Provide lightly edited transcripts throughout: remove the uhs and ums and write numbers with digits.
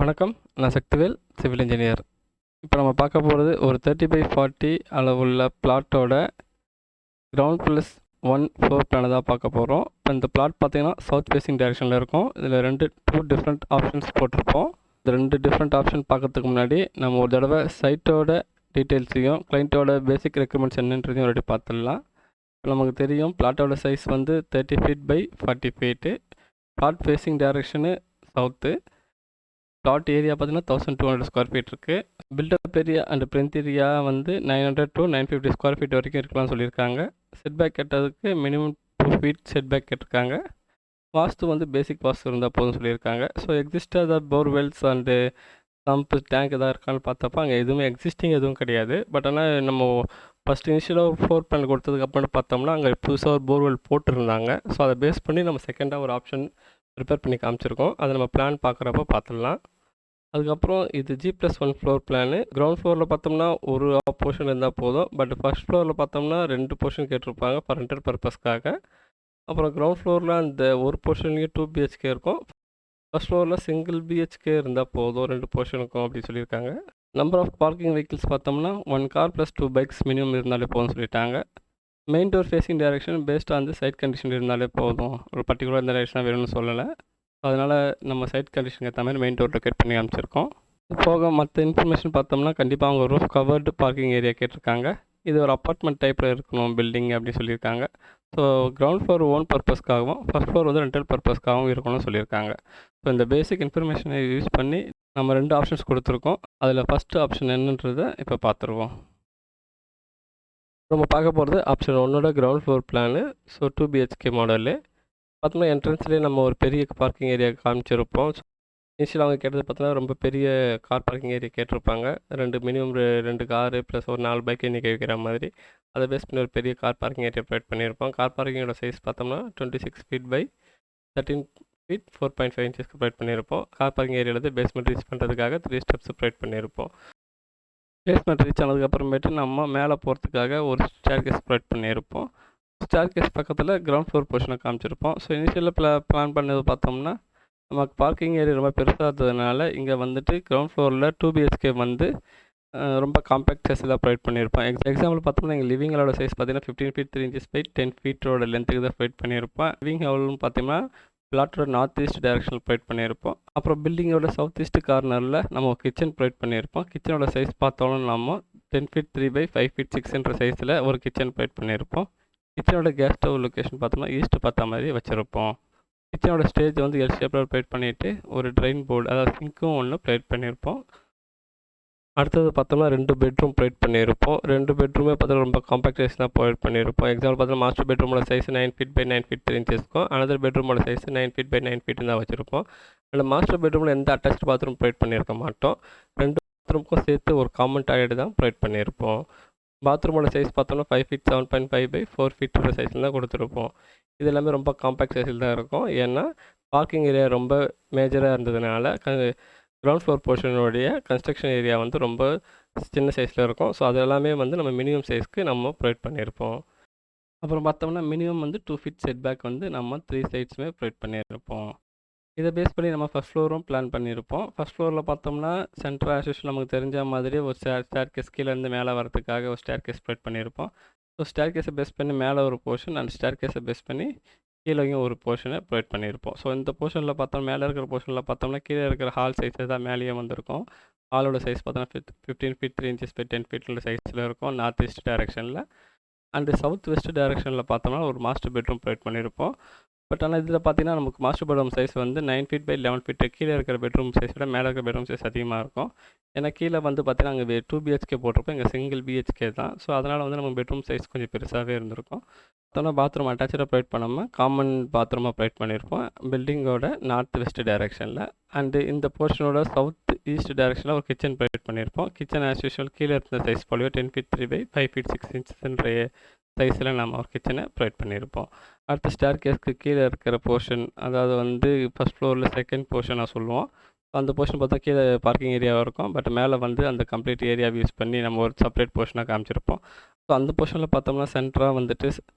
வணக்கம். நான் Sakthivel, civil engineer. இப்போ நம்ம பார்க்க போகிறது ஒரு 30x40 அளவுள்ள பிளாட்டோட கிரவுண்ட் ப்ளஸ் 1 ஃப்ளோர் பிளானை தான் பார்க்க போகிறோம். இப்போ இந்த பிளாட் பார்த்தீங்கன்னா சவுத் ஃபேஸிங் டைரெக்ஷனில் இருக்கும். இதில் டூ டிஃப்ரெண்ட் ஆப்ஷன்ஸ் போட்டிருப்போம். இந்த 2 டிஃப்ரெண்ட் ஆப்ஷன் பார்க்கறதுக்கு முன்னாடி நம்ம ஒரு தடவை சைட்டோட டீட்டெயில்ஸையும் கிளைண்ட்டோட பேசிக் ரெக்குயர்மெண்ட்ஸ் என்னன்றதையும் ஆல்ரெடி பார்த்துடலாம். இப்போ நமக்கு தெரியும் பிளாட்டோட சைஸ் வந்து 30 feet by 40 feet. Plot facing direction south. Plot area பார்த்தீங்கன்னா 1200 ஸ்கொயர் ஃபீட் இருக்குது. Built up area and plinth area வந்து 900 to 950 ஸ்கொயர் ஃபீட் வரைக்கும் இருக்கலாம்னு சொல்லியிருக்காங்க. செட்பேக் கேட்டதுக்கு மினிமம் 2 ஃபீட் செட்பேக் கேட்டிருக்காங்க. வாஸ்து வந்து பேசிக் வாஸ்து இருந்தால் போதும் சொல்லியிருக்காங்க. ஸோ எக்ஸிஸ்டாக போர்வெல்ஸ் அண்டு சம்ப் டேங்க் எதாவது இருக்கான்னு பார்த்தப்போ அங்கே எதுவுமே எக்ஸிஸ்டிங் எதுவும் கிடையாது. பட் ஆனால் நம்ம ஃபஸ்ட் இனிஷியலாக ஒரு ஃப்ளோர் பிளான் கொடுத்ததுக்கப்புறம் பார்த்தோம்னா அங்கே புதுசாக ஒரு போர்வெல் போட்டிருந்தாங்க. ஸோ அதை பேஸ் பண்ணி நம்ம செகண்டாக ஒரு ஆப்ஷன் ப்ரிப்பேர் பண்ணி காமிச்சிருக்கோம். அதை நம்ம பிளான் பார்க்குறப்ப பார்த்துடலாம். அதுக்கப்புறம் இது G+1 ஃப்ளோர் பிளானு. கிரவுண்ட் ஃப்ளோரில் பார்த்தோம்னா ஒரு போர்ஷன் இருந்தால் போதும். பட் ஃபஸ்ட் ஃப்ளோரில் பார்த்தோம்னா 2 போர்ஷன் கேட்டிருப்பாங்க ஃபார் ரெண்டல் பர்பஸ்க்காக. அப்புறம் கிரவுண்ட் ஃப்ளோரில் அந்த ஒரு போர்ஷன்லேயும் 2 BHK இருக்கும். ஃபஸ்ட் ஃப்ளோரில் சிங்கிள் BHK இருந்தால் போதும் 2 போர்ஷனுக்கும் அப்படின்னு சொல்லியிருக்காங்க. நம்பர் ஆஃப் பார்க்கிங் வெஹிக்கிள்ஸ் பார்த்தோம்னா 1 கார் + 2 பைக்ஸ் மினிமம் இருந்தாலே போதும்னு சொல்லிட்டாங்க. Main door facing direction based on site condition இருந்தாலே போதும். ஒரு பர்டிகுலர் இந்த டைரெக்ஷனாக வேணும்னு சொல்லலை. அதனால் நம்ம சைட் கண்டிஷனுக்கு ஏற்ற மாதிரி மெயின் டோர் லொக்கேட் பண்ணி காமிச்சிருக்கோம். போக மற்ற இன்ஃபர்மேஷன் பார்த்தோம்னா கண்டிப்பாக அவங்க ரூஃப் கவர்டு பார்க்கிங் ஏரியா கேட்டிருக்காங்க. இது ஒரு அப்பார்ட்மெண்ட் டைப்பில் இருக்கணும் பில்டிங் அப்படின்னு சொல்லியிருக்காங்க. ஸோ கிரவுண்ட் ஃப்ளோர் ஓன் பர்பஸ்க்காகவும் ஃபஸ்ட் ஃப்ளோர் வந்து ரெண்டல் பர்பஸ்க்காகவும் இருக்கணும்னு சொல்லியிருக்காங்க. ஸோ இந்த பேசிக் இன்ஃபர்மேஷனை யூஸ் பண்ணி நம்ம 2 ஆப்ஷன்ஸ் கொடுத்துருக்கோம். அதில் ஃபஸ்ட்டு ஆப்ஷன் என்னன்றதை இப்போ பார்த்துருவோம். நம்ம பார்க்க போகிறது ஆப்ஷன் 1ஓட ground floor plan. So 2 BHK model. பார்த்தோம்னா என்ட்ரன்ஸ்லேயே நம்ம ஒரு பெரிய பார்க்கிங் ஏரியா காமிச்சிருப்போம். இனிஷியலாக அவங்க கேட்டது பார்த்தோன்னா ரொம்ப பெரிய கார் பார்க்கிங் ஏரியா கேட்டிருப்பாங்க. மினிமம் 2 காரு ப்ளஸ் ஒரு 4 பைக் இன்றைக்கி வைக்கிற மாதிரி. அதை பேஸ் பண்ணி ஒரு பெரிய கார் பார்க்கிங் ஏரியா ப்ரொவைட் பண்ணியிருப்போம். கார் பார்க்கிங்கோட சைஸ் பார்த்தோம்னா 26 ஃபீட் பை 13 ஃபீட் 4.5 இன்ச்சஸ்க்கு ப்ரொவைட் பண்ணியிருப்போம். கார் பார்க்கிங் ஏரியாவில் பேஸ்மெண்ட் ரீச் பண்ணுறதுக்காக 3 ஸ்டெப்ஸ் ப்ரொவைட் பண்ணியிருப்போம். பேஸ்மெண்ட் ரீச் ஆனதுக்கப்புறமேட்டு நம்ம மேலே போகிறதுக்காக ஒரு ஸ்டேர்கேஸ் ப்ரொவைட் பண்ணியிருப்போம். ஸ்டேர்கேஸ் பக்கத்தில் கிரவுண்ட் ஃப்ளோர் போர்ஷனை காமிச்சிருப்போம். ஸோ இனிஷியலாக பிளான் பண்ணது பார்த்தோம்னா நமக்கு பார்க்கிங் ஏரியா ரொம்ப பெருசாக இருந்ததுனால இங்கே வந்துட்டு கிரவுண்ட் ஃப்ளோரில் 2 BHK வந்து ரொம்ப காம்பேக்ட் சைஸில் ப்ரொவைட் பண்ணியிருப்போம். எக்ஸாம்பிள் பார்த்தோம்னா எங்கள் லிவிங் ஹாலோட சைஸ் பார்த்தீங்கன்னா 15 ஃபீட் 3 இன்ச்சஸ் பை 10 ஃபீட்டோட லென்த்துக்கு தான் ப்ரொவைட் பண்ணியிருப்போம். லிவிங் ஹால்னு பார்த்தீங்கன்னா பிளாட்டோட நார்த் ஈஸ்ட் டைரக்ஷனில் ப்ரொவைட் பண்ணியிருப்போம். அப்புறம் பில்டிங்கோட சவுத் ஈஸ்ட் கார்னரில் நம்ம கிச்சன் ப்ரொவைட் பண்ணியிருப்போம். கிச்சனோட சைஸ் பார்த்தோம்னா நம்ம 10 ஃபீட் 3 பை 5 ஃபீட் 6 சைஸில் ஒரு கிச்சன் ப்ரொவைட் பண்ணியிருப்போம். கிச்சனோட கேஸ் ஸ்டவ் லொக்கேஷன் பார்த்தோம்னா ஈஸ்ட் பார்த்த மாதிரி வச்சுருப்போம். கிச்சனோட ஸ்டேஜ் வந்து எல் ஷேப்பில் ப்ரொவைட் பண்ணிவிட்டு ஒரு ட்ரைன் போர்டு அதாவது சிங்க்கும் ஒன்று ப்ரொவைட் பண்ணியிருப்போம். அடுத்தது பார்த்தோம்னா 2 பெட்ரூம் ப்ரொவைட் பண்ணியிருப்போம். 2 பெட்ரூமே பார்த்தோம்னா ரொம்ப காம்பேக்ட் சைஸ் தான் ப்ரொவைட் பண்ணியிருப்போம். எக்ஸாம்பிள் பார்த்தோம்னா மாஸ்டர் பெட்ரூமோட சைஸ் 9 ஃபீட் பை 9 ஃபீட் 3 இன்ச்சஸ்க்கும் அனதர் பெட்ரூமோட சைஸ் 9 ஃபீட் பை 9 ஃபீட் தான் வச்சுருப்போம். அந்த மாஸ்டர் பெட்ரூமில் எந்த அட்டாச் பாத்ரூம் ப்ரொவைட் பண்ணியிருக்க மாட்டோம். 2 பாத்ரூமுக்கும் சேர்த்து ஒரு காமன் டாய்லெட் தான் ப்ரொவைட் பண்ணியிருப்போம். பாத்ரூமோட சைஸ் பார்த்தோம்னா 5 ஃபீட் 7.5 பை 4 ஃபீட் சைஸில் தான் கொடுத்துருப்போம். இது எல்லாமே ரொம்ப காம்பேக்ட் சைஸில் தான் இருக்கும். ஏன்னா பார்க்கிங் ஏரியா ரொம்ப மேஜராக இருந்ததுனால கிரவுண்ட் ஃப்ளோர் போர்ஷனுடைய கன்ஸ்ட்ரக்ஷன் ஏரியா வந்து ரொம்ப சின்ன சைஸில் இருக்கும். ஸோ அது எல்லாமே வந்து நம்ம மினிமம் சைஸ்க்கு நம்ம ப்ரொவைட் பண்ணியிருப்போம். அப்புறம் பார்த்தோம்னா மினிமம் வந்து 2 ஃபீட் செட்பேக் வந்து நம்ம 3 சைட்ஸுமே ப்ரொவைட் பண்ணியிருப்போம். இதை பேஸ் பண்ணி நம்ம ஃபஸ்ட் ஃப்ளோரும் பிளான் பண்ணியிருப்போம். ஃபஸ்ட் ஃப்ளோரில் பார்த்தோம்னா சென்ட்ரல் ஆஷிஷ் நமக்கு தெரிஞ்ச மாதிரி ஒரு ஸ்டேர்கேஸ் கீழேருந்து மேலே வரதுக்காக ஒரு ஸ்டேர்கேஸ் ப்ரொவைட் பண்ணியிருப்போம். ஸோ ஸ்டேர்கேஸை பேஸ் பண்ணி மேலே ஒரு போர்ஷன் அண்ட் ஸ்டேர்கேஸை பேஸ் பண்ணி கீழேயும் ஒரு போர்ஷனை ப்ரொவைட் பண்ணியிருப்போம். ஸோ இந்த போர்ஷனில் பார்த்தோம் மேலே இருக்கிற போர்ஷனில் பார்த்தோம்னா கீழே இருக்கிற ஹால் சைஸஸ் தான் மேலேயே வந்திருக்கும். ஹாலோட சைஸ் பார்த்தோம்னா 15 ஃபீட் 3 இன்ச்சஸ் பை 10 ஃபீட் சைஸில் இருக்கும் நார்த் ஈஸ்ட் டைரெக்ஷனில். அண்டு சவுத் வெஸ்ட் டைரெக்ஷனில் பார்த்தோம்னா ஒரு மாஸ்டர் பெட்ரூம் ப்ரொவைட் பண்ணியிருப்போம். பட் ஆனால் இதில் பார்த்தீங்கன்னா நமக்கு மாஸ்டர் பெட்ரூம் சைஸ் வந்து 9 ஃபீட் பை 11 ஃபீட் கீழே இருக்கிற பெட்ரூம் சைஸ் விட மேலே இருக்கிற பெட்ரூம் சைஸ் அதிகமாக இருக்கும். ஏன்னா கீழே வந்து பார்த்தீங்கன்னா அங்கே 2 BHK போட்டிருப்போம், இங்கே சிங்கிள் BHK தான். ஸோ அதனால் வந்து நம்ம பெட்ரூம் சைஸ் கொஞ்சம் பெருசாகவே இருந்திருக்கும். பார்த்தோம்னா பாத்ரூம் அட்டாச்சாக ப்ரொவைட் பண்ணாமல் காமன் பாத்ரூமாக ப்ரொவைட் பண்ணியிருப்போம் பில்டிங்கோட நார்த் வெஸ்ட் டைரெக்ஷனில். அண்டு இந்த போர்ஷனோட சவுத் ஈஸ்ட் டைரெக்ஷனில் ஒரு கிச்சன் ப்ரொவைட் பண்ணியிருப்போம். கிச்சன் ஆஸ் யூஷுவல் கீழே இருந்த சைஸ் போலவே 10 ஃபீட் 3 பை 5 ஃபீட் 6 இன்ச்சஸ்ன்ற சைஸில் நம்ம ஒரு கிச்சனை ப்ரொவைட் பண்ணியிருப்போம். அடுத்த ஸ்டேர்கேஸ்க்கு கீழே இருக்கிற போர்ஷன் அதாவது வந்து ஃபஸ்ட் ஃப்ளோரில் செகண்ட் போர்ஷனாக சொல்லுவோம். அந்த போர்ஷன் பார்த்தா கீழே பார்க்கிங் ஏரியாவாக இருக்கும். பட் மேலே வந்து அந்த கம்ப்ளீட் ஏரியாவை யூஸ் பண்ணி நம்ம ஒரு செப்பரேட் போர்ஷனாக காமிச்சிருப்போம். ஸோ அந்த போர்ஷனில் பார்த்தோம்னா சென்டராக வந்துட்டு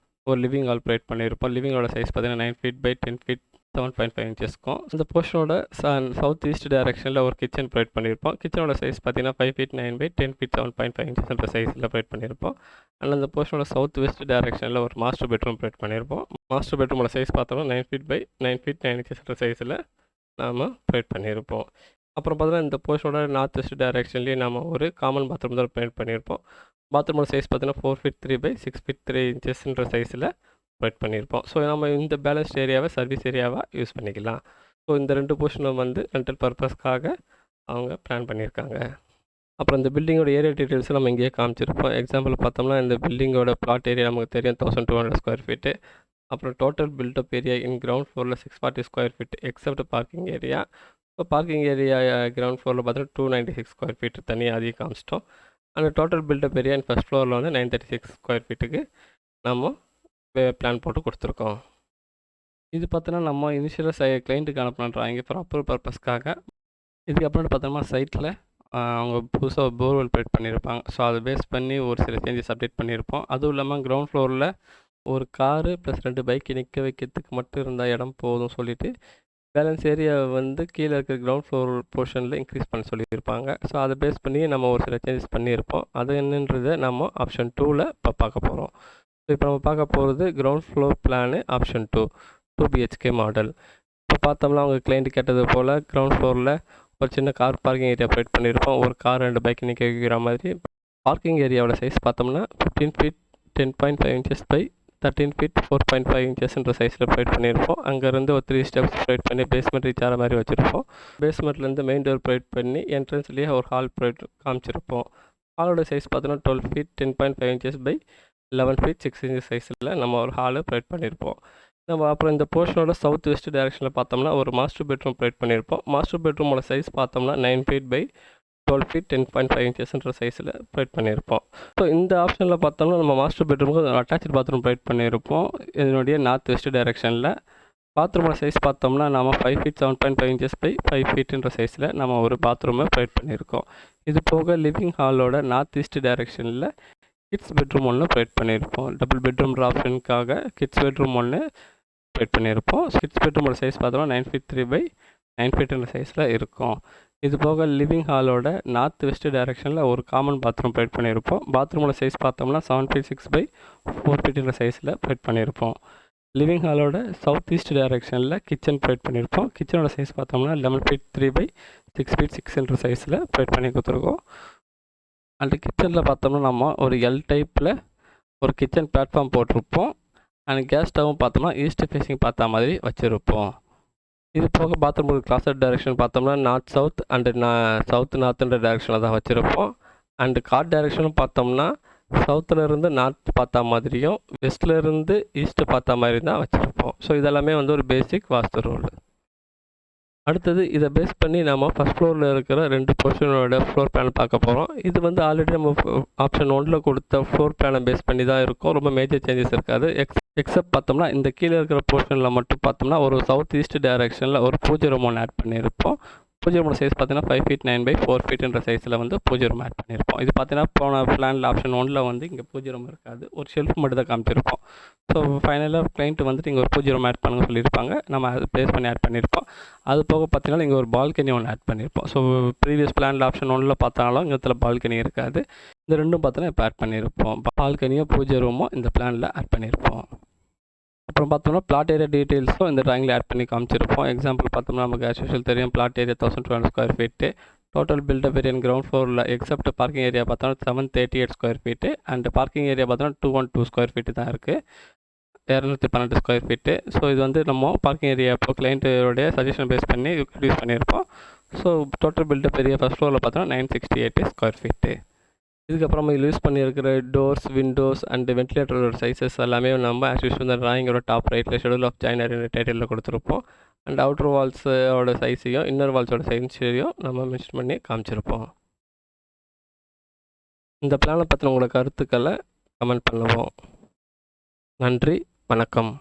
ஒரு லிவிங் ஹால் ப்ரொவைட் பண்ணியிருப்போம். லிவிங் ஹாலோட சைஸ் பார்த்தீங்கன்னா 9 ஃபீட் பை 10 ஃபீட் 7.5 இன்ச்சஸ்க்கும் இந்த போர்ஷனோட சவுத் ஈஸ்ட் டைரக்ஷனில் ஒரு கிச்சன் ப்ரொவைட் பண்ணியிருப்போம். கிச்சனோட சைஸ் பார்த்தீங்கன்னா 5 feet 9 by 10 feet 7.5 இன்ச்சஸ்ன்ற சைஸில் ப்ரொவைட் பண்ணியிருப்போம். அண்ட் அந்த போர்ஷனோட சவுத் வெஸ்ட் டைரக்ஷனில் ஒரு மாஸ்டர் பெட்ரூம் ப்ரொவைட் பண்ணியிருப்போம். மாஸ்டர் பெட்ரூமோட சைஸ் பார்த்தோம்னா 9 feet by 9 feet 9 இன்ச்சஸ்ன்ற சைஸில் நாம் ப்ரொவைட் பண்ணியிருப்போம். அப்புறம் பார்த்தீங்கன்னா இந்த போர்ஷனோட நார்த் வெஸ்ட் டைரக்ஷன்லேயே நம்ம ஒரு காமன் பாத்ரூம் தான் ப்ரொவைட் பண்ணியிருப்போம். பாத்ரூமோட சைஸ் பார்த்தீங்கன்னா 4 feet 3 by 6 feet 3 இன்ச்சஸ்ன்ற சைஸில் ப்ரொவைட் பண்ணியிருப்போம். ஸோ நம்ம இந்த பேலன்ஸ்ட் ஏரியாவை சர்வீஸ் ஏரியாவாக யூஸ் பண்ணிக்கலாம். ஸோ இந்த 2 போர்ஷனும் வந்து ரெண்டல் பர்பஸ்க்காக அவங்க பிளான் பண்ணியிருக்காங்க. அப்புறம் இந்த பில்டிங்கோட ஏரியா டீட்டெயில்ஸ் நம்ம இங்கேயே காமிச்சிருப்போம். எக்ஸாம்பிள் பார்த்தோம்னா இந்த பில்டிங்கோட பிளாட் ஏரியா நமக்கு தெரியும் 1200 ஸ்கொயர் ஃபீட்டு. அப்புறம் total built up area in ground ஃப்ளோரில் 640 square feet except parking area. இப்போ பார்க்கிங் ஏரியா கிரவுண்ட் ஃப்ளோரில் பார்த்தீங்கன்னா 296 ஸ்கொயர் ஃபீட் தனியாக அதிகம் காமிச்சிட்டோம். அந்த டோட்டல் பில்டப் ஏரியா ஃபஸ்ட் ஃப்ளோரில் வந்து 936 ஸ்கொயர் ஃபீட்டுக்கு நம்ம பிளான் போட்டு கொடுத்துருக்கோம். இது பார்த்தோன்னா நம்ம இனிஷியலாக கிளைண்ட்டுக்கு அனுப்பின ட்ராயிங் ஃபார் அப்ரூவல் பர்பஸ்க்காக. இதுக்கப்புறம் பார்த்தோம்னா சைட்டில் அவங்க புதுசாக போர்வெல் ப்ரொவைட் பண்ணியிருப்பாங்க. ஸோ அதை பேஸ் பண்ணி ஒரு சில சேஞ்சஸ் அப்டேட் பண்ணியிருப்போம். அதுவும் இல்லாமல் கிரவுண்ட் ஃப்ளோரில் ஒரு காரு ப்ளஸ் 2 பைக்கு நிற்க வைக்கிறதுக்கு மட்டும் இருந்தால் இடம் போதும் சொல்லிவிட்டு பேலன்ஸ் ஏரியாவை வந்து கீழே இருக்கிற கிரவுண்ட் ஃப்ளோர் போர்ஷனில் இன்க்ரீஸ் பண்ண சொல்லியிருப்பாங்க. ஸோ அதை பேஸ் பண்ணி நம்ம ஒரு சில சேஞ்சஸ் பண்ணியிருப்போம். அது என்னன்றதை நம்ம ஆப்ஷன் 2ல் இப்போ பார்க்க போகிறோம். ஸோ இப்போ நம்ம பார்க்க போகிறது ground floor plan option 2 BHK model. இப்போ பார்த்தோம்னா அவங்க கிளைண்ட் கேட்டது போல் கிரவுண்ட் ஃப்ளோரில் ஒரு சின்ன கார் பார்க்கிங் ஏரியா ப்ரொவைட் பண்ணியிருப்போம். ஒரு கார் 2 பைக் நிற்க வைக்கிற மாதிரி. பார்க்கிங் ஏரியாவோட சைஸ் பார்த்தோம்னா 15 feet 10.5 inches by 13 feet 4.5 inchesன்ற சைஸில் ப்ரொவைட் பண்ணியிருப்போம். அங்கேருந்து ஒரு 3 steps ப்ரொவைட் பண்ணி பேஸ்மெண்ட் ரீச் ஆகிற மாதிரி வச்சுருப்போம். பேஸ்மெண்ட்லேருந்து மெயின் டோர் ப்ரொவைட் பண்ணி என்ட்ரன்ஸ்லேயே ஒரு ஹால் ப்ரொவைட் காமிச்சிருப்போம். ஹாலோட சைஸ் பார்த்தோன்னா 12 feet 10.5 inches by 11 feet 6 inches சைஸில் நம்ம ஒரு ஹாலு ப்ரொவைட் பண்ணியிருப்போம். நம்ம அப்புறம் இந்த போர்ஷனோட சவுத் வெஸ்ட் டைரக்ஷனில் பார்த்தோம்னா ஒரு மாஸ்டர் பெட்ரூம் ப்ரொவைட் பண்ணியிருப்போம். மாஸ்டர் பெட்ரூமோட சைஸ் பார்த்தோம்னா 9 feet by 12 feet 10.5 inchesன்ற சைஸில் ப்ரொவைட் பண்ணியிருப்போம். ஸோ இந்த ஆப்ஷனில் பார்த்தோம்னா நம்ம மாஸ்டர் பெட்ரூமுக்கு அட்டாச்சு பாத்ரூம் ப்ரொவைட் பண்ணியிருப்போம். இதனுடைய நார்த் வெஸ்ட் டைரக்ஷனில் பாத்ரூமோட சைஸ் பார்த்தோம்னா நம்ம 5 feet 7.5 inches by 5 feetன்ற சைஸில் நம்ம ஒரு பாத்ரூமை ப்ரொவைட் பண்ணியிருக்கோம். இது போக லிவிங் ஹாலோட நார்த் ஈஸ்ட் டைரக்ஷனில் கிட்ஸ் பெட்ரூம் ஒன்று ப்ரொவைட் பண்ணியிருப்போம். டபுள் பெட்ரூம்ன்ற ஆப்ஷனுக்காக கிட்ஸ் பெட்ரூம் ஒன்று ப்ரொவைட் பண்ணியிருப்போம். கிட்ஸ் பெட்ரூமோட சைஸ் பார்த்தோம்னா 9 feet 3 by 9 feetன்ற சைஸில் இருக்கும். இது போக லிவிங் ஹாலோட நார்த் வெஸ்ட் டைரக்ஷனில் ஒரு காமன் பாத்ரூம் ப்ரொவைட் பண்ணியிருப்போம். பாத்ரூமோட சைஸ் பார்த்தோம்னா 7 feet 6 by 4 feetன்ற சைஸில் ப்ரொவைட் பண்ணியிருப்போம். லிவிங் ஹாலோட சவுத் ஈஸ்ட் டைரக்ஷனில் கிச்சன் ப்ரொவைட் பண்ணியிருப்போம். கிச்சனோட சைஸ் பார்த்தோம்னா 11 feet 3 by 6 feet 6 சைஸில் ப்ரொவைட் பண்ணி கொடுத்துருக்கோம். அந்த கிச்சனில் பார்த்தோம்னா நம்ம ஒரு எல் டைப்பில் ஒரு கிச்சன் பிளாட்ஃபார்ம் போட்டிருப்போம். அண்ட் கேஸ் ஸ்டவ்வும் பார்த்தோம்னா ஈஸ்ட் ஃபேஸிங் பார்த்தா மாதிரி வச்சுருப்போம். இது போக பாத்ரூம் கிளாசட் டைரக்ஷன் பார்த்தோம்னா நார்த் சவுத் அண்டு சவுத் நார்த்துன்ற டைரக்ஷனில் தான் வச்சுருப்போம். அண்டு கார்ட் டைரக்ஷனும் பார்த்தோம்னா சவுத்துலேருந்து நார்த் பார்த்தா மாதிரியும் வெஸ்ட்லேருந்து ஈஸ்ட்டு பார்த்தா மாதிரி தான் வச்சுருப்போம். ஸோ இதெல்லாமே வந்து ஒரு பேசிக் வாஸ்து ரூல். அடுத்தது இதை பேஸ் பண்ணி நம்ம ஃபஸ்ட் ஃப்ளோரில் இருக்கிற 2 போர்ஷனோட ஃப்ளோர் பிளான் பார்க்க போகிறோம். இது வந்து ஆல்ரெடி நம்ம ஆப்ஷன் 1ல் கொடுத்த ஃப்ளோர் பிளானை பேஸ் பண்ணி தான் இருக்கும். ரொம்ப மேஜர் சேஞ்சஸ் இருக்காது. எக்ஸப்ட் பார்த்தோம்னா இந்த கீழே இருக்கிற போர்ஷனில் மட்டும் பார்த்தோம்னா ஒரு சவுத் ஈஸ்ட் டைரக்ஷனில் ஒரு பூஜை ரூம் ஒன்று ஆட் பண்ணியிருப்போம். பூஜை ரூமோட சைஸ் பார்த்தீங்கன்னா 5 feet 9 by 4 feetன்ற சைஸில் வந்து பூஜை ரூம் ஆட் பண்ணியிருப்போம். இது பார்த்தீங்கன்னா போன பிளானில் ஆப்ஷன் 1ல் வந்து இங்கே பூஜை ரூம் இருக்காது. ஒரு ஷெல்ஃப் மட்டும் தான் காமிச்சிருப்போம். ஸோ ஃபைனலாக கிளைண்ட் வந்துட்டு இங்கே ஒரு பூஜை ரூம் ஆட் பண்ணுங்க சொல்லியிருப்பாங்க. நம்ம அதை பேஸ் பண்ணி ஆட் பண்ணியிருப்போம். அது போக பார்த்தீங்கன்னா இங்கே ஒரு பால்கனி ஒன்று ஆட் பண்ணியிருப்போம். ஸோ ப்ரீவியஸ் பிளானில் ஆப்ஷன் 1ல் பார்த்தாலும் இங்கே இடத்துல பால்கனி இருக்காது. இந்த ரெண்டும் பார்த்தோன்னா இப்போ ஆட் பண்ணியிருப்போம். பால்கனியும் பூஜை ரூமும் இந்த பிளானில் ஆட் பண்ணியிருப்போம். அப்புறம் பார்த்தோம்னா பிளாட் ஏரியா டீட்டெயில்ஸும் இந்த ட்ராயிங்கில் ஆட் பண்ணி காமிச்சிருப்போம். எக்ஸாம்பிள் பார்த்தோம்னா நமக்கு ஆஸ் யூஷுவல் தெரியும் plot area 1200 square feet. Total built up area ground ஃப்ளோரில் எக்ஸப்ட் பார்க்கிங் ஏரியா பார்த்தோம்னா 738 square feet. And parking area பார்த்தோம்னா 212 ஸ்கொயர் ஃபீட்டு தான் இருக்குது. 212 ஸ்கொயர் ஃபீட்டு. ஸோ இது வந்து நம்ம பார்க்கிங் ஏரியா இப்போ கிளைண்ட்டோடைய சஜஷன் பேஸ் பண்ணி யூஸ் பண்ணியிருப்போம். So total built up area first ஃப்ளோரில் பார்த்தோம்னா 968 ஸ்கொயர் ஃபீட்டு. இதுக்கப்புறம் இதில் யூஸ் பண்ணியிருக்கிற டோர்ஸ் விண்டோஸ் அண்ட் வென்டிலேட்டரோட சைஸஸ் எல்லாமே நம்ம ஆஸ் யூஷுவல் இந்த ட்ராயிங்கோட டாப் ரைட்டில் ஷெடியூல் ஆஃப் ஜாயினர் டைட்டிலில் கொடுத்துருப்போம். அண்ட் அவுட்டர் வால்ஸோட சைஸையும் இன்னர் வால்ஸோட சைஸையும் நம்ம மென்ஷன் பண்ணி காமிச்சிருப்போம். இந்த பிளானை பற்றின உங்களோட கருத்துக்களை கமெண்ட் பண்ணுவோம். நன்றி, வணக்கம்.